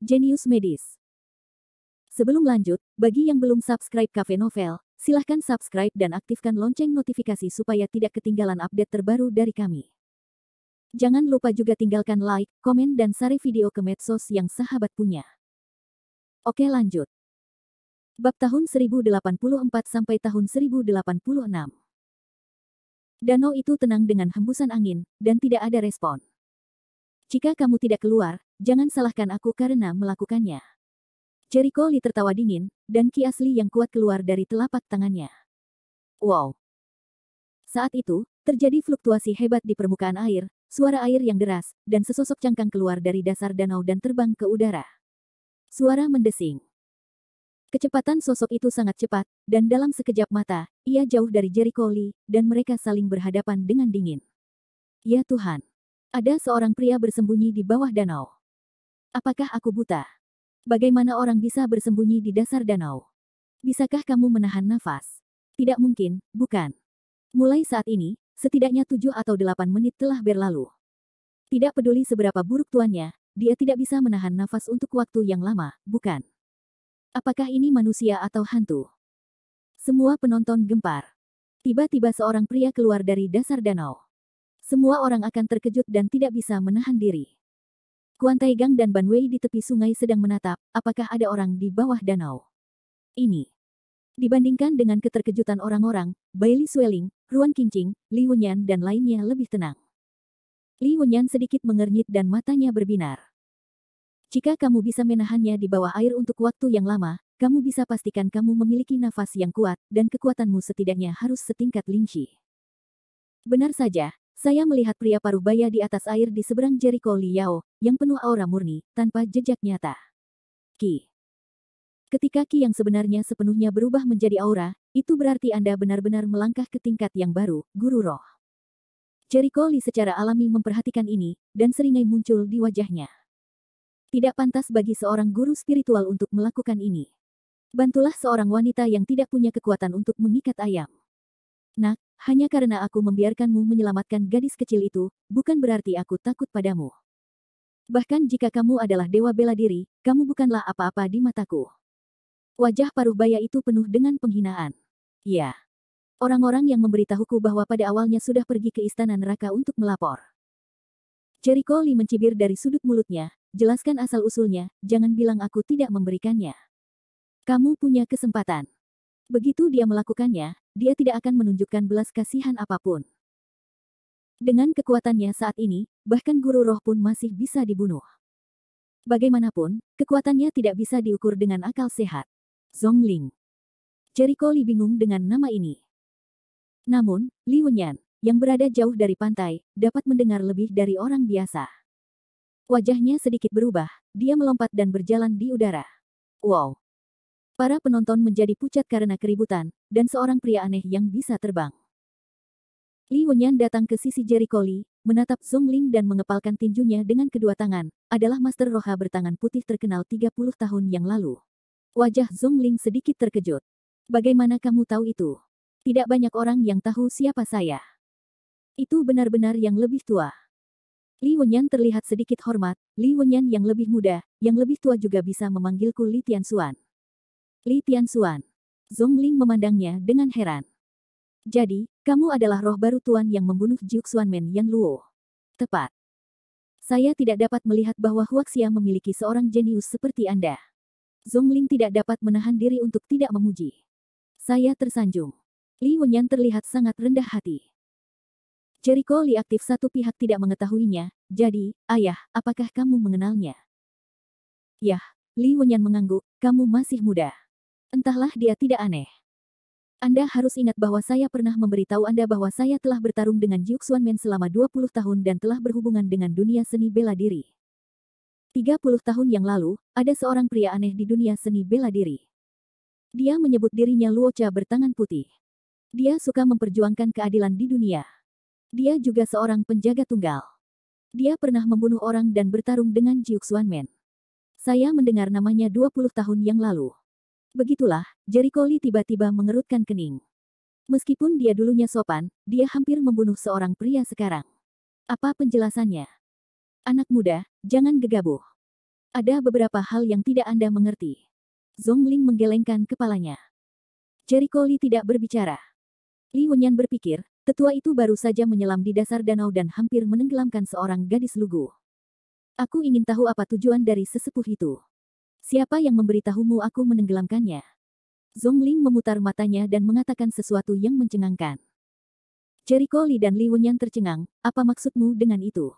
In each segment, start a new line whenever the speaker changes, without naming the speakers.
Jenius Medis. Sebelum lanjut, bagi yang belum subscribe Cafe Novel, silahkan subscribe dan aktifkan lonceng notifikasi supaya tidak ketinggalan update terbaru dari kami. Jangan lupa juga tinggalkan like, komen dan share video ke medsos yang sahabat punya. Oke lanjut. Bab tahun 1084 sampai tahun 1086. Danau itu tenang dengan hembusan angin, dan tidak ada respon. Jika kamu tidak keluar, jangan salahkan aku karena melakukannya. Jericho Lee tertawa dingin, dan ki asli yang kuat keluar dari telapak tangannya. Wow! Saat itu, terjadi fluktuasi hebat di permukaan air, suara air yang deras, dan sesosok cangkang keluar dari dasar danau dan terbang ke udara. Suara mendesing. Kecepatan sosok itu sangat cepat, dan dalam sekejap mata, ia jauh dari Jericho Lee, dan mereka saling berhadapan dengan dingin. Ya Tuhan! Ada seorang pria bersembunyi di bawah danau. Apakah aku buta? Bagaimana orang bisa bersembunyi di dasar danau? Bisakah kamu menahan nafas? Tidak mungkin, bukan? Mulai saat ini, setidaknya 7 atau 8 menit telah berlalu. Tidak peduli seberapa buruk tuannya, dia tidak bisa menahan nafas untuk waktu yang lama, bukan? Apakah ini manusia atau hantu? Semua penonton gempar. Tiba-tiba seorang pria keluar dari dasar danau. Semua orang akan terkejut dan tidak bisa menahan diri. Kuan Taigang dan Ban Wei di tepi sungai sedang menatap, apakah ada orang di bawah danau. Ini. Dibandingkan dengan keterkejutan orang-orang, Bailey Sueling, Ruan Qingqing, Li Wenyan dan lainnya lebih tenang. Li Wenyan sedikit mengernyit dan matanya berbinar. Jika kamu bisa menahannya di bawah air untuk waktu yang lama, kamu bisa pastikan kamu memiliki nafas yang kuat, dan kekuatanmu setidaknya harus setingkat Lingxi. Benar saja, saya melihat pria paruh baya di atas air di seberang Jericho Li Yao, yang penuh aura murni, tanpa jejak nyata. Ki. Ketika Ki yang sebenarnya sepenuhnya berubah menjadi aura, itu berarti Anda benar-benar melangkah ke tingkat yang baru, Guru Roh. Jericho Li secara alami memperhatikan ini, dan seringai muncul di wajahnya. Tidak pantas bagi seorang guru spiritual untuk melakukan ini. Bantulah seorang wanita yang tidak punya kekuatan untuk mengikat ayam. Nak, hanya karena aku membiarkanmu menyelamatkan gadis kecil itu, bukan berarti aku takut padamu. Bahkan jika kamu adalah dewa bela diri, kamu bukanlah apa-apa di mataku. Wajah paruh baya itu penuh dengan penghinaan. Ya. Orang-orang yang memberitahuku bahwa pada awalnya sudah pergi ke istana neraka untuk melapor. Jericho Lee mencibir dari sudut mulutnya, jelaskan asal-usulnya, jangan bilang aku tidak memberikannya. Kamu punya kesempatan. Begitu dia melakukannya, dia tidak akan menunjukkan belas kasihan apapun. Dengan kekuatannya saat ini, bahkan guru roh pun masih bisa dibunuh. Bagaimanapun, kekuatannya tidak bisa diukur dengan akal sehat. Zhongling. Jericho Lee bingung dengan nama ini. Namun, Li Wenyan, yang berada jauh dari pantai, dapat mendengar lebih dari orang biasa. Wajahnya sedikit berubah, dia melompat dan berjalan di udara. Wow! Para penonton menjadi pucat karena keributan, dan seorang pria aneh yang bisa terbang. Li Wenyan datang ke sisi Jericho Lee, menatap Zhongling dan mengepalkan tinjunya dengan kedua tangan, adalah Master Roha bertangan putih terkenal 30 tahun yang lalu. Wajah Zhongling sedikit terkejut. Bagaimana kamu tahu itu? Tidak banyak orang yang tahu siapa saya. Itu benar-benar yang lebih tua. Li Wenyan terlihat sedikit hormat, Li Wenyan yang lebih muda, yang lebih tua juga bisa memanggilku Li Tianxuan. Li Tianxuan. Zhongling memandangnya dengan heran. Jadi, kamu adalah roh baru tuan yang membunuh Jiuxuanmen Yan Luo. Tepat. Saya tidak dapat melihat bahwa Huaxia memiliki seorang jenius seperti Anda. Zhongling tidak dapat menahan diri untuk tidak memuji. Saya tersanjung. Li Wenyan terlihat sangat rendah hati. Jericho Lee aktif satu pihak tidak mengetahuinya, jadi, ayah, apakah kamu mengenalnya? Yah, Li Wenyan mengangguk, kamu masih muda. Entahlah dia tidak aneh. Anda harus ingat bahwa saya pernah memberitahu Anda bahwa saya telah bertarung dengan Jiuxuanmen selama 20 tahun dan telah berhubungan dengan dunia seni bela diri. 30 tahun yang lalu, ada seorang pria aneh di dunia seni bela diri. Dia menyebut dirinya Luocha bertangan putih. Dia suka memperjuangkan keadilan di dunia. Dia juga seorang penjaga tunggal. Dia pernah membunuh orang dan bertarung dengan Jiuxuanmen. Saya mendengar namanya 20 tahun yang lalu. Begitulah, Jericho Lee tiba-tiba mengerutkan kening. Meskipun dia dulunya sopan, dia hampir membunuh seorang pria sekarang. Apa penjelasannya? Anak muda, jangan gegabah. Ada beberapa hal yang tidak Anda mengerti. Zhongling menggelengkan kepalanya. Jericho Lee tidak berbicara. Li Wenyan berpikir, tetua itu baru saja menyelam di dasar danau dan hampir menenggelamkan seorang gadis lugu. Aku ingin tahu apa tujuan dari sesepuh itu. Siapa yang memberitahumu aku menenggelamkannya? Zhongling memutar matanya dan mengatakan sesuatu yang mencengangkan. Jericho Lee dan Li Wenyan tercengang, apa maksudmu dengan itu?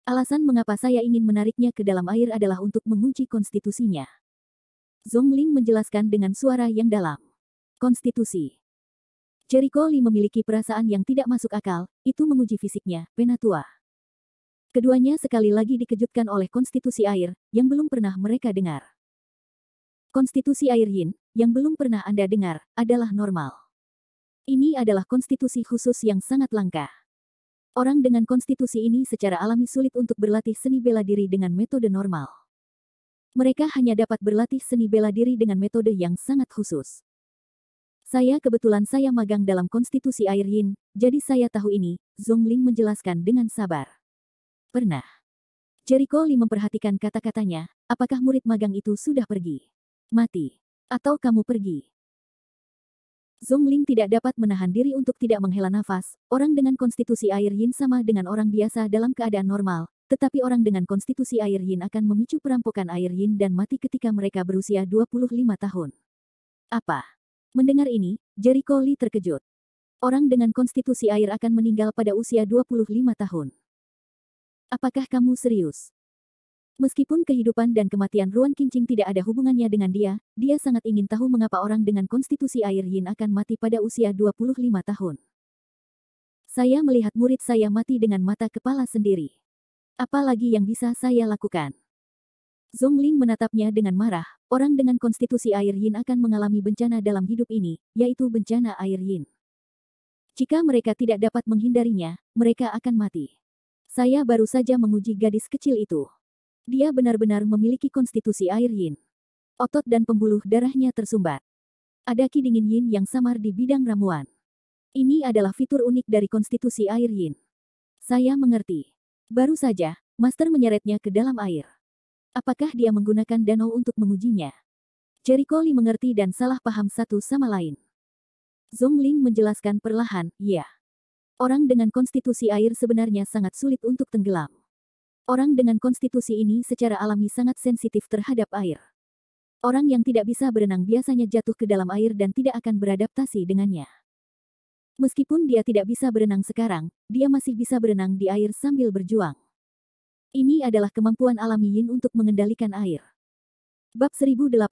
Alasan mengapa saya ingin menariknya ke dalam air adalah untuk menguji konstitusinya. Zhongling menjelaskan dengan suara yang dalam. Konstitusi. Jericho Lee memiliki perasaan yang tidak masuk akal, itu menguji fisiknya, penatua. Keduanya sekali lagi dikejutkan oleh konstitusi air, yang belum pernah mereka dengar. Konstitusi air yin, yang belum pernah Anda dengar, adalah normal. Ini adalah konstitusi khusus yang sangat langka. Orang dengan konstitusi ini secara alami sulit untuk berlatih seni bela diri dengan metode normal. Mereka hanya dapat berlatih seni bela diri dengan metode yang sangat khusus. Kebetulan saya magang dalam konstitusi air yin, jadi saya tahu ini, Zhongling menjelaskan dengan sabar. Pernah. Jericho Lee memperhatikan kata-katanya, apakah murid magang itu sudah pergi? Mati. Atau kamu pergi? Zhongling tidak dapat menahan diri untuk tidak menghela nafas. Orang dengan konstitusi air yin sama dengan orang biasa dalam keadaan normal, tetapi orang dengan konstitusi air yin akan memicu perampokan air yin dan mati ketika mereka berusia 25 tahun. Apa? Mendengar ini, Jericho Lee terkejut. Orang dengan konstitusi air akan meninggal pada usia 25 tahun. Apakah kamu serius? Meskipun kehidupan dan kematian Ruan Qingqing tidak ada hubungannya dengan dia sangat ingin tahu mengapa orang dengan konstitusi air yin akan mati pada usia 25 tahun. Saya melihat murid saya mati dengan mata kepala sendiri. Apalagi yang bisa saya lakukan? Zhongling menatapnya dengan marah, orang dengan konstitusi air yin akan mengalami bencana dalam hidup ini, yaitu bencana air yin. Jika mereka tidak dapat menghindarinya, mereka akan mati. Saya baru saja menguji gadis kecil itu. Dia benar-benar memiliki konstitusi air yin. Otot dan pembuluh darahnya tersumbat. Ada ki dingin yin yang samar di bidang ramuan. Ini adalah fitur unik dari konstitusi air yin. Saya mengerti. Baru saja, Master menyeretnya ke dalam air. Apakah dia menggunakan danau untuk mengujinya? Jericho Lee mengerti dan salah paham satu sama lain. Zhongling menjelaskan perlahan, ya. Orang dengan konstitusi air sebenarnya sangat sulit untuk tenggelam. Orang dengan konstitusi ini secara alami sangat sensitif terhadap air. Orang yang tidak bisa berenang biasanya jatuh ke dalam air dan tidak akan beradaptasi dengannya. Meskipun dia tidak bisa berenang sekarang, dia masih bisa berenang di air sambil berjuang. Ini adalah kemampuan alami yin untuk mengendalikan air. Bab 1085.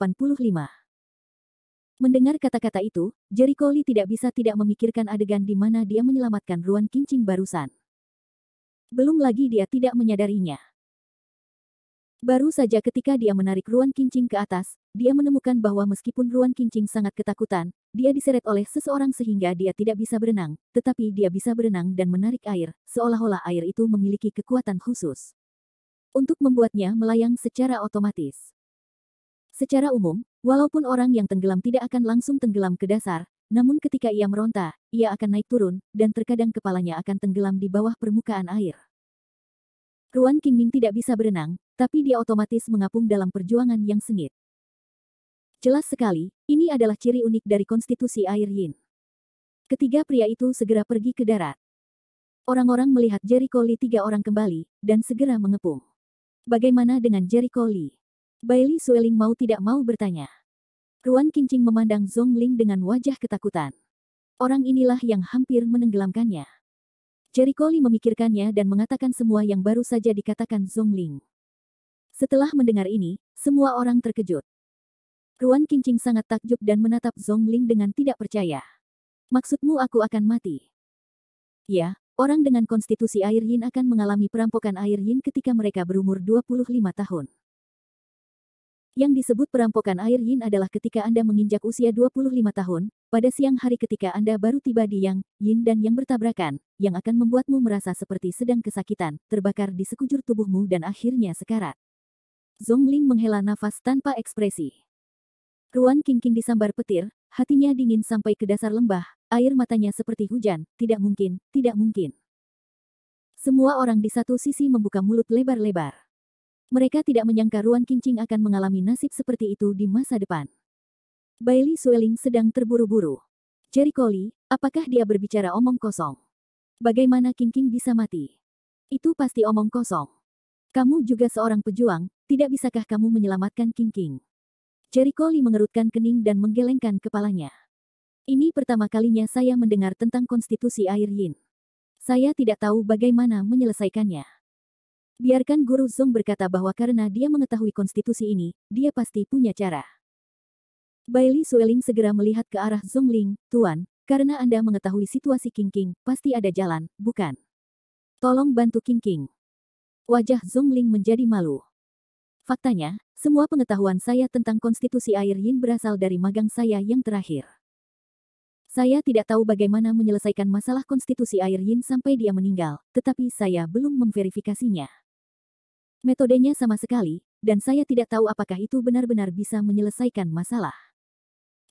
Mendengar kata-kata itu, Jericho Lee tidak bisa tidak memikirkan adegan di mana dia menyelamatkan Ruan Qingqing barusan. Belum lagi dia tidak menyadarinya. Baru saja ketika dia menarik Ruan Qingqing ke atas, dia menemukan bahwa meskipun Ruan Qingqing sangat ketakutan, dia diseret oleh seseorang sehingga dia tidak bisa berenang, tetapi dia bisa berenang dan menarik air, seolah-olah air itu memiliki kekuatan khusus untuk membuatnya melayang secara otomatis. Secara umum, walaupun orang yang tenggelam tidak akan langsung tenggelam ke dasar, namun ketika ia meronta, ia akan naik turun, dan terkadang kepalanya akan tenggelam di bawah permukaan air. Ruan Qingming tidak bisa berenang, tapi dia otomatis mengapung dalam perjuangan yang sengit. Jelas sekali, ini adalah ciri unik dari konstitusi air yin. Ketiga pria itu segera pergi ke darat. Orang-orang melihat Jericho Lee 3 orang kembali, dan segera mengepung. Bagaimana dengan Jericho Lee? Bailey Sueling mau tidak mau bertanya. Ruan Qingqing memandang Zhongling dengan wajah ketakutan. Orang inilah yang hampir menenggelamkannya. Jericho Lee memikirkannya dan mengatakan semua yang baru saja dikatakan Zhongling. Setelah mendengar ini, semua orang terkejut. Ruan Qingqing sangat takjub dan menatap Zhongling dengan tidak percaya. Maksudmu aku akan mati? Ya, orang dengan konstitusi air yin akan mengalami perampokan air yin ketika mereka berumur 25 tahun. Yang disebut perampokan air yin adalah ketika Anda menginjak usia 25 tahun, pada siang hari ketika Anda baru tiba di yang, yin dan yang bertabrakan, yang akan membuatmu merasa seperti sedang kesakitan, terbakar di sekujur tubuhmu dan akhirnya sekarat. Zhongling menghela nafas tanpa ekspresi. Ruan Qingqing disambar petir, hatinya dingin sampai ke dasar lembah, air matanya seperti hujan, tidak mungkin, tidak mungkin. Semua orang di satu sisi membuka mulut lebar-lebar. Mereka tidak menyangka Ruan Qingqing akan mengalami nasib seperti itu di masa depan. Bailey Sueling sedang terburu-buru. Jericho Lee, apakah dia berbicara omong kosong? Bagaimana Qingqing bisa mati? Itu pasti omong kosong. Kamu juga seorang pejuang, tidak bisakah kamu menyelamatkan Qingqing? Jericho Lee mengerutkan kening dan menggelengkan kepalanya. Ini pertama kalinya saya mendengar tentang konstitusi air yin. Saya tidak tahu bagaimana menyelesaikannya. Biarkan Guru Zong berkata bahwa karena dia mengetahui konstitusi ini, dia pasti punya cara. Bailey Sueling segera melihat ke arah Zong Ling, Tuan, karena Anda mengetahui situasi Qingqing, pasti ada jalan, bukan? Tolong bantu Qingqing. Wajah Zong Ling menjadi malu. Faktanya, semua pengetahuan saya tentang konstitusi air yin berasal dari magang saya yang terakhir. Saya tidak tahu bagaimana menyelesaikan masalah konstitusi air yin sampai dia meninggal, tetapi saya belum memverifikasinya. Metodenya sama sekali, dan saya tidak tahu apakah itu benar-benar bisa menyelesaikan masalah.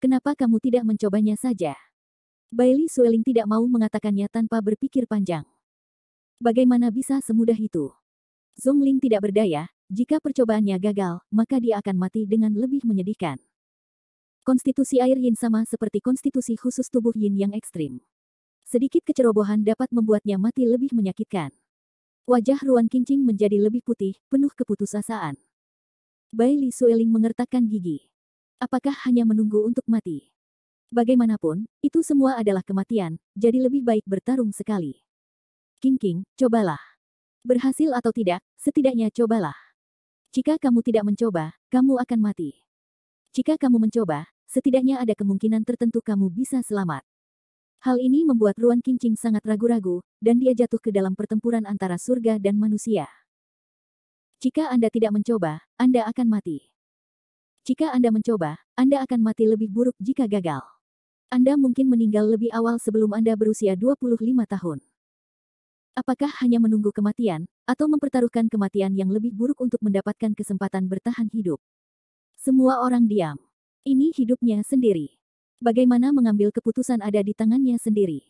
Kenapa kamu tidak mencobanya saja? Bailey Sueling tidak mau mengatakannya tanpa berpikir panjang. Bagaimana bisa semudah itu? Zong Ling tidak berdaya, jika percobaannya gagal, maka dia akan mati dengan lebih menyedihkan. Konstitusi air yin sama seperti konstitusi khusus tubuh yin yang ekstrim. Sedikit kecerobohan dapat membuatnya mati lebih menyakitkan. Wajah Ruan Qingqing menjadi lebih putih, penuh keputusasaan. Bailey Sueling mengertakkan gigi. Apakah hanya menunggu untuk mati? Bagaimanapun, itu semua adalah kematian, jadi lebih baik bertarung sekali. Qingqing, cobalah. Berhasil atau tidak, setidaknya cobalah. Jika kamu tidak mencoba, kamu akan mati. Jika kamu mencoba, setidaknya ada kemungkinan tertentu kamu bisa selamat. Hal ini membuat Ruan Qingqing sangat ragu-ragu, dan dia jatuh ke dalam pertempuran antara surga dan manusia. Jika Anda tidak mencoba, Anda akan mati. Jika Anda mencoba, Anda akan mati lebih buruk jika gagal. Anda mungkin meninggal lebih awal sebelum Anda berusia 25 tahun. Apakah hanya menunggu kematian, atau mempertaruhkan kematian yang lebih buruk untuk mendapatkan kesempatan bertahan hidup? Semua orang diam. Ini hidupnya sendiri. Bagaimana mengambil keputusan ada di tangannya sendiri.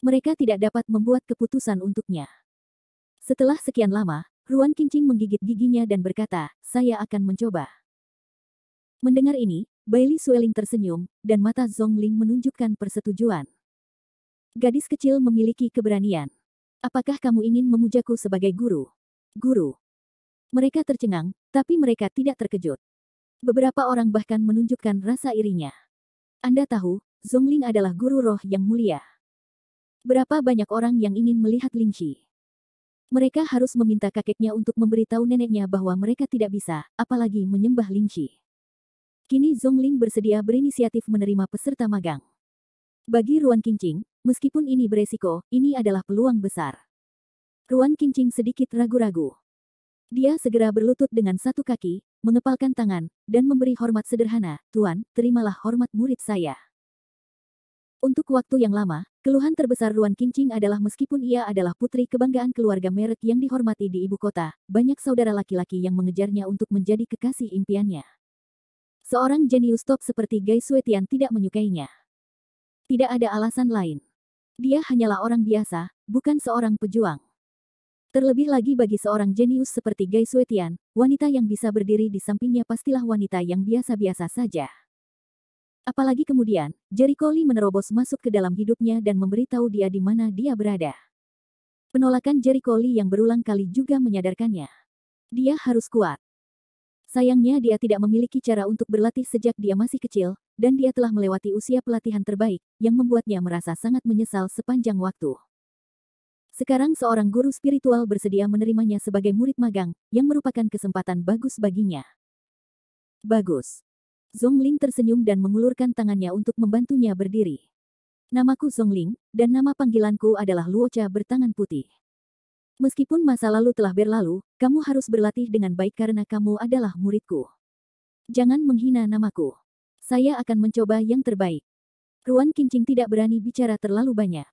Mereka tidak dapat membuat keputusan untuknya. Setelah sekian lama, Ruan Qingqing menggigit giginya dan berkata, saya akan mencoba. Mendengar ini, Bailey Sueling tersenyum, dan mata Zong Ling menunjukkan persetujuan. Gadis kecil memiliki keberanian. Apakah kamu ingin memujaku sebagai guru? Guru. Mereka tercengang, tapi mereka tidak terkejut. Beberapa orang bahkan menunjukkan rasa irinya. Anda tahu, Zong Ling adalah guru roh yang mulia. Berapa banyak orang yang ingin melihat Ling Xi? Mereka harus meminta kakeknya untuk memberitahu neneknya bahwa mereka tidak bisa, apalagi menyembah Ling Xi. Kini Zong Ling bersedia berinisiatif menerima peserta magang. Bagi Ruan Qingqing, meskipun ini beresiko, ini adalah peluang besar. Ruan Qingqing sedikit ragu-ragu. Dia segera berlutut dengan satu kaki, mengepalkan tangan, dan memberi hormat sederhana, Tuan, terimalah hormat murid saya. Untuk waktu yang lama, keluhan terbesar Ruan Qingqing adalah meskipun ia adalah putri kebanggaan keluarga merek yang dihormati di ibu kota, banyak saudara laki-laki yang mengejarnya untuk menjadi kekasih impiannya. Seorang jenius top seperti Gai Suetian tidak menyukainya. Tidak ada alasan lain. Dia hanyalah orang biasa, bukan seorang pejuang. Terlebih lagi bagi seorang jenius seperti Gai Suetian, wanita yang bisa berdiri di sampingnya pastilah wanita yang biasa-biasa saja. Apalagi kemudian, Jericho Lee menerobos masuk ke dalam hidupnya dan memberitahu dia di mana dia berada. Penolakan Jericho Lee yang berulang kali juga menyadarkannya. Dia harus kuat. Sayangnya dia tidak memiliki cara untuk berlatih sejak dia masih kecil, dan dia telah melewati usia pelatihan terbaik, yang membuatnya merasa sangat menyesal sepanjang waktu. Sekarang seorang guru spiritual bersedia menerimanya sebagai murid magang, yang merupakan kesempatan bagus baginya. Bagus. Zong Ling tersenyum dan mengulurkan tangannya untuk membantunya berdiri. Namaku Zong Ling, dan nama panggilanku adalah Luocha bertangan putih. Meskipun masa lalu telah berlalu, kamu harus berlatih dengan baik karena kamu adalah muridku. Jangan menghina namaku. Saya akan mencoba yang terbaik. Ruan Qingqing tidak berani bicara terlalu banyak.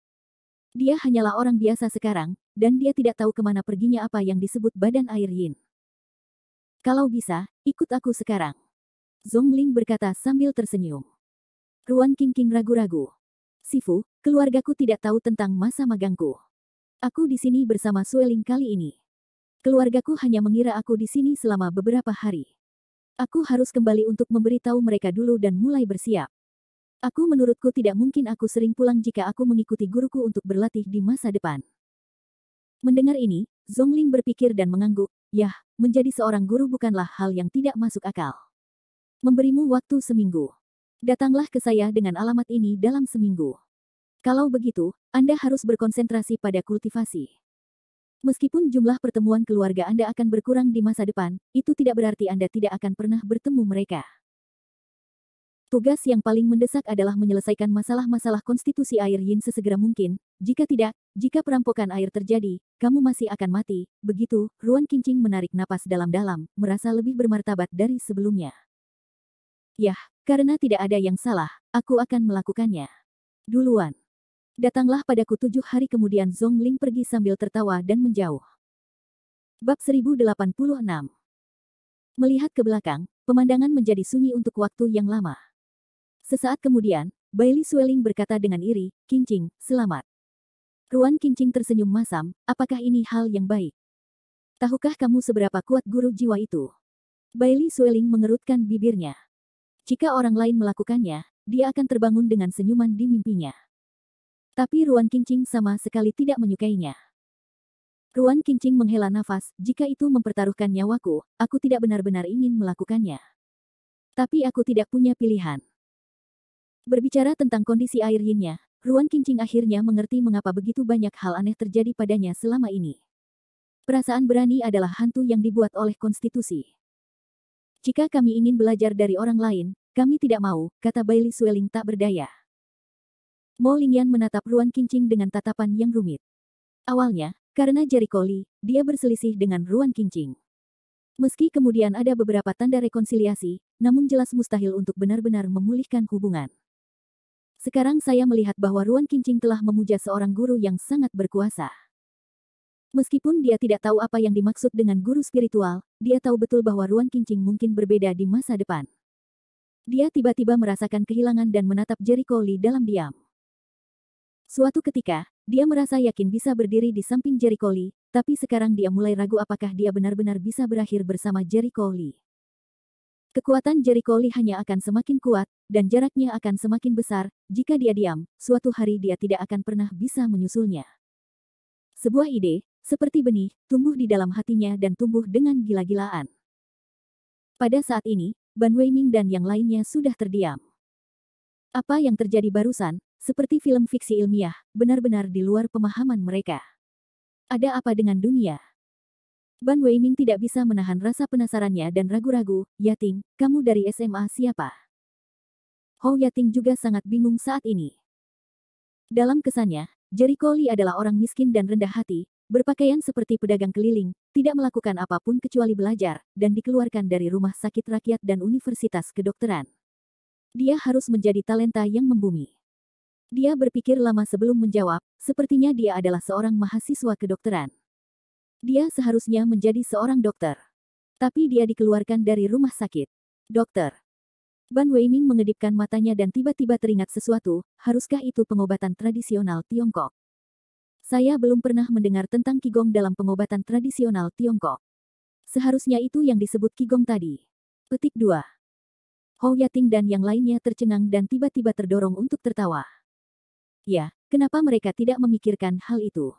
Dia hanyalah orang biasa sekarang, dan dia tidak tahu kemana perginya apa yang disebut badan air yin. Kalau bisa, ikut aku sekarang. Zong Ling berkata sambil tersenyum. Ruan Qingqing ragu-ragu. Sifu, keluargaku tidak tahu tentang masa magangku. Aku di sini bersama Sueling kali ini. Keluargaku hanya mengira aku di sini selama beberapa hari. Aku harus kembali untuk memberitahu mereka dulu dan mulai bersiap. Menurutku tidak mungkin aku sering pulang jika aku mengikuti guruku untuk berlatih di masa depan. Mendengar ini, Zhongling berpikir dan mengangguk, yah, menjadi seorang guru bukanlah hal yang tidak masuk akal. Memberimu waktu seminggu. Datanglah ke saya dengan alamat ini dalam seminggu. Kalau begitu, Anda harus berkonsentrasi pada kultivasi. Meskipun jumlah pertemuan keluarga Anda akan berkurang di masa depan, itu tidak berarti Anda tidak akan pernah bertemu mereka. Tugas yang paling mendesak adalah menyelesaikan masalah-masalah konstitusi air Yin sesegera mungkin. Jika tidak, jika perampokan air terjadi, kamu masih akan mati. Begitu, Ruan Qingqing menarik napas dalam-dalam, merasa lebih bermartabat dari sebelumnya. Yah, karena tidak ada yang salah, aku akan melakukannya. Duluan. Datanglah padaku 7 hari kemudian Zhongling pergi sambil tertawa dan menjauh. Bab 1086. Melihat ke belakang, pemandangan menjadi sunyi untuk waktu yang lama. Sesaat kemudian, Bailey Sueling berkata dengan iri, "Qingqing, selamat." Ruan Qingqing tersenyum masam, apakah ini hal yang baik? Tahukah kamu seberapa kuat guru jiwa itu? Bailey Sueling mengerutkan bibirnya. Jika orang lain melakukannya, dia akan terbangun dengan senyuman di mimpinya. Tapi Ruan Qingqing sama sekali tidak menyukainya. Ruan Qingqing menghela nafas, jika itu mempertaruhkan nyawaku, aku tidak benar-benar ingin melakukannya. Tapi aku tidak punya pilihan. Berbicara tentang kondisi air Yin-nya, Ruan Qingqing akhirnya mengerti mengapa begitu banyak hal aneh terjadi padanya selama ini. Perasaan berani adalah hantu yang dibuat oleh konstitusi. Jika kami ingin belajar dari orang lain, kami tidak mau, kata Bailey Sueling tak berdaya. Mo Lingyan menatap Ruan Qingqing dengan tatapan yang rumit. Awalnya, karena Jericho Li, dia berselisih dengan Ruan Qingqing. Meski kemudian ada beberapa tanda rekonsiliasi, namun jelas mustahil untuk benar-benar memulihkan hubungan. Sekarang saya melihat bahwa Ruan Qingqing telah memuja seorang guru yang sangat berkuasa. Meskipun dia tidak tahu apa yang dimaksud dengan guru spiritual, dia tahu betul bahwa Ruan Qingqing mungkin berbeda di masa depan. Dia tiba-tiba merasakan kehilangan dan menatap Jericho Li dalam diam. Suatu ketika, dia merasa yakin bisa berdiri di samping Jericho Li, tapi sekarang dia mulai ragu apakah dia benar-benar bisa berakhir bersama Jericho Li. Kekuatan Jericho Li hanya akan semakin kuat, dan jaraknya akan semakin besar. Jika dia diam, suatu hari dia tidak akan pernah bisa menyusulnya. Sebuah ide, seperti benih, tumbuh di dalam hatinya dan tumbuh dengan gila-gilaan. Pada saat ini, Ban Weiming dan yang lainnya sudah terdiam. Apa yang terjadi barusan, seperti film fiksi ilmiah, benar-benar di luar pemahaman mereka. Ada apa dengan dunia? Ban Weiming tidak bisa menahan rasa penasarannya dan ragu-ragu. "Yating, kamu dari SMA siapa?" Hou Yating juga sangat bingung saat ini. Dalam kesannya, Jericho Li adalah orang miskin dan rendah hati, berpakaian seperti pedagang keliling, tidak melakukan apapun kecuali belajar, dan dikeluarkan dari rumah sakit rakyat dan universitas kedokteran. Dia harus menjadi talenta yang membumi. Dia berpikir lama sebelum menjawab, sepertinya dia adalah seorang mahasiswa kedokteran. Dia seharusnya menjadi seorang dokter. Tapi dia dikeluarkan dari rumah sakit. Dokter. Ban Weiming mengedipkan matanya dan tiba-tiba teringat sesuatu, haruskah itu pengobatan tradisional Tiongkok? Saya belum pernah mendengar tentang Qigong dalam pengobatan tradisional Tiongkok. Seharusnya itu yang disebut Qigong tadi. Petik 2. Hou Yating dan yang lainnya tercengang dan tiba-tiba terdorong untuk tertawa. Ya, kenapa mereka tidak memikirkan hal itu?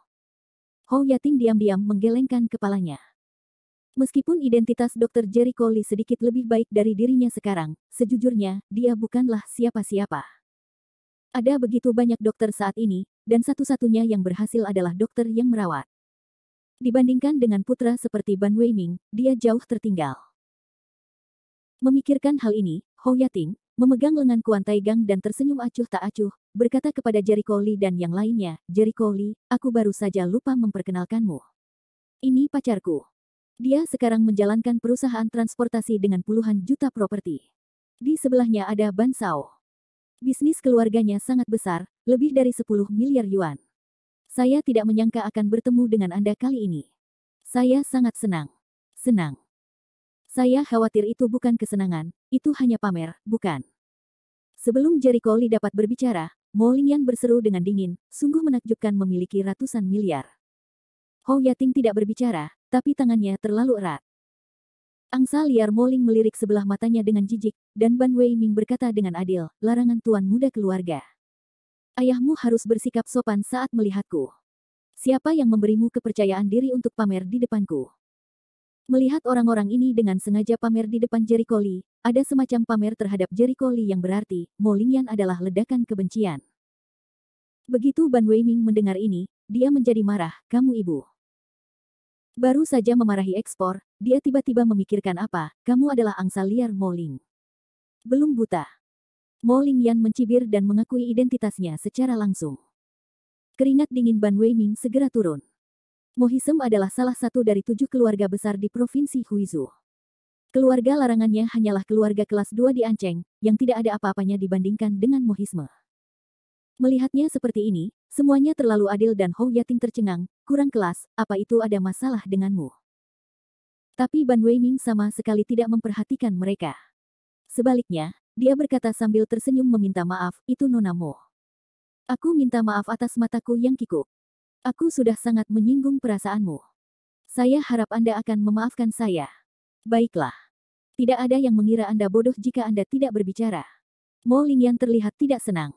Hou Yating diam-diam menggelengkan kepalanya. Meskipun identitas Dr. Jericho Li sedikit lebih baik dari dirinya sekarang, sejujurnya, dia bukanlah siapa-siapa. Ada begitu banyak dokter saat ini, dan satu-satunya yang berhasil adalah dokter yang merawat. Dibandingkan dengan putra seperti Ban Weiming, dia jauh tertinggal. Memikirkan hal ini, Hou Yating memegang lengan Kuan Taigang dan tersenyum acuh tak acuh, berkata kepada Jericho Li dan yang lainnya, "Jericho Li, aku baru saja lupa memperkenalkanmu. Ini pacarku. Dia sekarang menjalankan perusahaan transportasi dengan puluhan juta properti. Di sebelahnya ada Ban Shao. Bisnis keluarganya sangat besar, lebih dari 10 miliar yuan. Saya tidak menyangka akan bertemu dengan Anda kali ini. Saya sangat senang. Senang. Saya khawatir itu bukan kesenangan, itu hanya pamer, bukan?" Sebelum Jericho Li dapat berbicara, Mo Lingyan berseru dengan dingin, "Sungguh menakjubkan memiliki ratusan miliar." Hou Yating tidak berbicara, tapi tangannya terlalu erat. Angsa liar Moling melirik sebelah matanya dengan jijik, dan Ban Weiming berkata dengan adil, larangan tuan muda keluarga. Ayahmu harus bersikap sopan saat melihatku. Siapa yang memberimu kepercayaan diri untuk pamer di depanku? Melihat orang-orang ini dengan sengaja pamer di depan Jericho Lee, ada semacam pamer terhadap Jericho Lee yang berarti, Moling Yan adalah ledakan kebencian. Begitu Ban Weiming mendengar ini, dia menjadi marah, kamu ibu. Baru saja memarahi ekspor, dia tiba-tiba memikirkan apa, kamu adalah angsa liar Moling. Belum buta. Moling Yan mencibir dan mengakui identitasnya secara langsung. Keringat dingin Ban Weiming segera turun. Mohisem adalah salah satu dari 7 keluarga besar di Provinsi Huizhou. Keluarga larangannya hanyalah keluarga kelas 2 di Ancheng, yang tidak ada apa-apanya dibandingkan dengan Mohisme. Melihatnya seperti ini, semuanya terlalu adil dan Hou Yating tercengang, kurang kelas, apa itu ada masalah denganmu? Tapi Ban Weiming sama sekali tidak memperhatikan mereka. Sebaliknya, dia berkata sambil tersenyum meminta maaf, itu Nona Mo. Aku minta maaf atas mataku yang kikuk. Aku sudah sangat menyinggung perasaanmu. Saya harap Anda akan memaafkan saya. Baiklah. Tidak ada yang mengira Anda bodoh jika Anda tidak berbicara. Mo Lingyan terlihat tidak senang.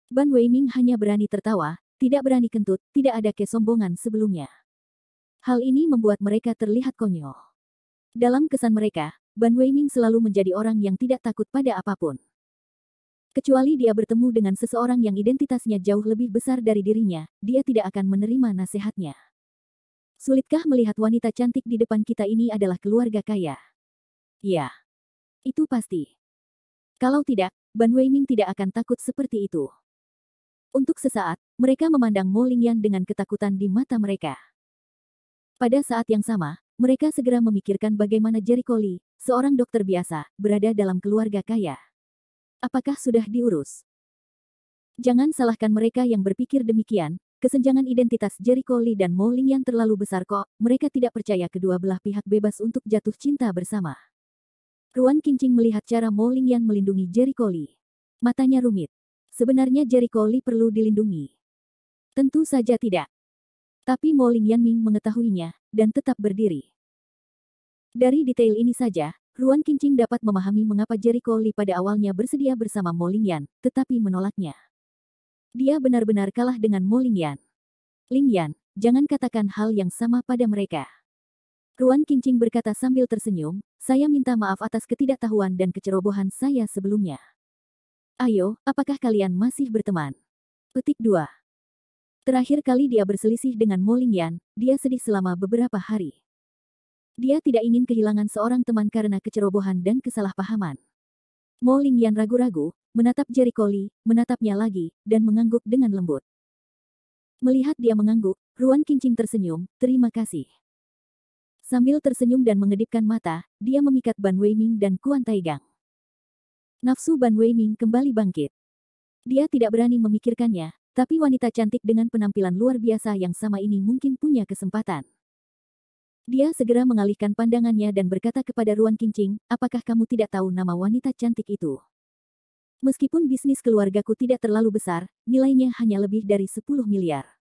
Ban Weiming hanya berani tertawa, tidak berani kentut, tidak ada kesombongan sebelumnya. Hal ini membuat mereka terlihat konyol. Dalam kesan mereka, Ban Weiming selalu menjadi orang yang tidak takut pada apapun. Kecuali dia bertemu dengan seseorang yang identitasnya jauh lebih besar dari dirinya, dia tidak akan menerima nasihatnya. Sulitkah melihat wanita cantik di depan kita ini adalah keluarga kaya? Ya, itu pasti. Kalau tidak, Ban Weiming tidak akan takut seperti itu. Untuk sesaat, mereka memandang Mo Lingyan dengan ketakutan di mata mereka. Pada saat yang sama, mereka segera memikirkan bagaimana Jericho Lee, seorang dokter biasa, berada dalam keluarga kaya. Apakah sudah diurus? Jangan salahkan mereka yang berpikir demikian, kesenjangan identitas Jericho Lee dan Mo Lingyan terlalu besar kok, mereka tidak percaya kedua belah pihak bebas untuk jatuh cinta bersama. Ruan Qingqing melihat cara Mo Lingyan melindungi Jericho Lee. Matanya rumit. Sebenarnya Jericho Lee perlu dilindungi. Tentu saja tidak. Tapi Mo Lingyan mengetahuinya, dan tetap berdiri. Dari detail ini saja, Ruan Qingqing dapat memahami mengapa Jericho Lee pada awalnya bersedia bersama Mo Lingyan, tetapi menolaknya. Dia benar-benar kalah dengan Mo Lingyan. Lingyan, jangan katakan hal yang sama pada mereka. Ruan Qingqing berkata sambil tersenyum, saya minta maaf atas ketidaktahuan dan kecerobohan saya sebelumnya. Ayo, apakah kalian masih berteman? Petik 2. Terakhir kali dia berselisih dengan Mo Lingyan, dia sedih selama beberapa hari. Dia tidak ingin kehilangan seorang teman karena kecerobohan dan kesalahpahaman. Mo Lingyan ragu-ragu, menatap Jericho Lee, menatapnya lagi, dan mengangguk dengan lembut. Melihat dia mengangguk, Ruan Qingqing tersenyum, terima kasih. Sambil tersenyum dan mengedipkan mata, dia memikat Ban Weiming dan Kuan Taigang. Nafsu Ban Weiming kembali bangkit. Dia tidak berani memikirkannya, tapi wanita cantik dengan penampilan luar biasa yang sama ini mungkin punya kesempatan. Dia segera mengalihkan pandangannya dan berkata kepada Ruan Qingqing, apakah kamu tidak tahu nama wanita cantik itu? Meskipun bisnis keluargaku tidak terlalu besar, nilainya hanya lebih dari 10 miliar.